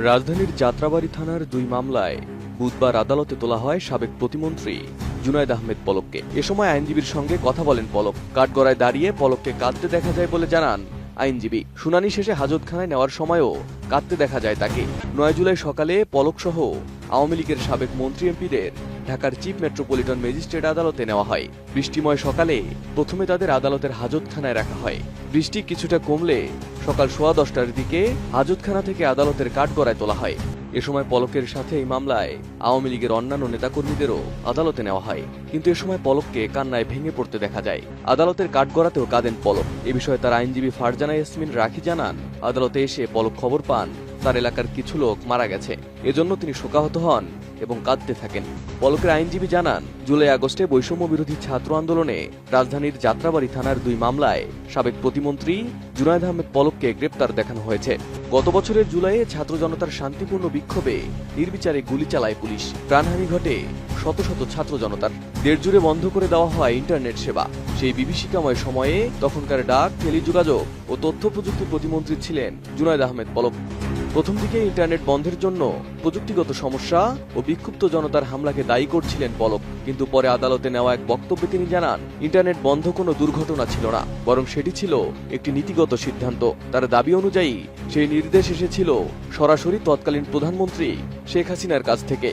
রাজধানীর যাত্রাবাড়ী থানার ২ মামলায় বুধবার আদালতে তোলা হয় সাবেক প্রতিমন্ত্রী জুনায়েদ আহমেদ পলককে। এ সময় আইনজীবীর সঙ্গে কথা বলেন পলক। কাঠগড়ায় দাঁড়িয়ে পলককে কাঁদতে দেখা যায় বলে জানান আইনজীবী। শুনানি শেষে হাজতখানায় নেওয়ার সময়ও কাঁদতে দেখা যায় তাকে। ৯ জুলাই সকালে পলক সহ আওয়ামী লীগের সাবেক মন্ত্রী এমপিদের ঢাকার চিফ মেট্রোপলিটন ম্যাজিস্ট্রেট আদালতে নেওয়া হয়। বৃষ্টিময় সকালে প্রথমে তাদের আদালতের হাজতখানায় রাখা হয়। বৃষ্টি কিছুটা কমলে সকাল 10:15টার দিকে হাজতখানা থেকে আদালতের কাঠগড়ায় তোলা হয়। এ সময় পলকের সাথে এই মামলায় আওয়ামী লীগের অন্যান্য নেতাকর্মীদেরও আদালতে নেওয়া হয়, কিন্তু এ সময় পলককে কান্নায় ভেঙে পড়তে দেখা যায়। আদালতের কাঠগড়াতেও কাঁদেন পলক। এ বিষয়ে তার আইনজীবী ফারজানা ইয়াসমিন রাখি জানান, আদালতে এসে পলক খবর পান তার এলাকার কিছু লোক মারা গেছে, এজন্য তিনি শোকাহত হন এবং কাঁদতে থাকেন। পলকের আইনজীবী জানান, জুলাই আগস্টে বৈষম্য বিরোধী ছাত্র আন্দোলনে রাজধানীর যাত্রাবাড়ী থানার ২ মামলায় সাবেক প্রতিমন্ত্রী জুনায়েদ আহমেদ পলককে গ্রেপ্তার দেখানো হয়েছে। গত বছরের জুলাইয়ে ছাত্র জনতার শান্তিপূর্ণ বিক্ষোভে নির্বিচারে গুলি চালায় পুলিশ। প্রাণহানি ঘটে শত শত ছাত্র জনতার। দেশ জুড়ে বন্ধ করে দেওয়া হয় ইন্টারনেট সেবা। সেই বিভীষিকাময় সময়ে তখনকার ডাক, টেলিযোগাযোগ ও তথ্য প্রযুক্তি প্রতিমন্ত্রী ছিলেন জুনায়েদ আহমেদ পলক। প্রথম দিকে ইন্টারনেট বন্ধের জন্য প্রযুক্তিগত সমস্যা ও বিক্ষুব্ধ জনতার হামলাকে দায়ী করছিলেন পলক, কিন্তু পরে আদালতে নেওয়া এক বক্তব্যে তিনি জানান, ইন্টারনেট বন্ধ কোনো দুর্ঘটনা ছিল না, বরং সেটি ছিল একটি নীতিগত সিদ্ধান্ত। তার দাবি অনুযায়ী সেই নির্দেশ এসেছিল সরাসরি তৎকালীন প্রধানমন্ত্রী শেখ হাসিনার কাছ থেকে।